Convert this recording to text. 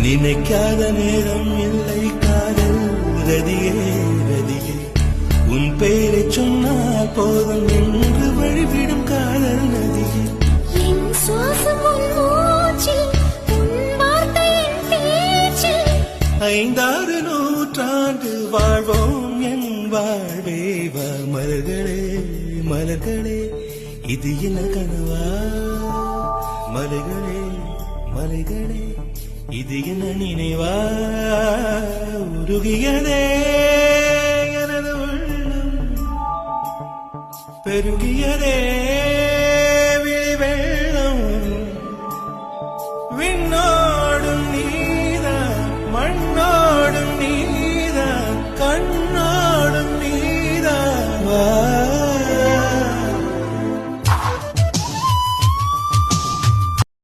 நினைக்காத நேரம் இல்லை காதல் ரதியே ரதியே உன் பேரை சொன்னால் போதும் என்று வழிவிடும் காதல் நதியே என் சுவாசம் உன் மூச்சில் உன் வார்த்தையின் பேச்சில் 5-6 நூற்றாண்டு வாழ்வோம் என் வாழ்வே வா மலர்களே மலர்களே இது என்ன கனவா மலைகளே மலைகளே இது என்ன நினைவா உருகியதே எனது உள்ளம் பெருகியதே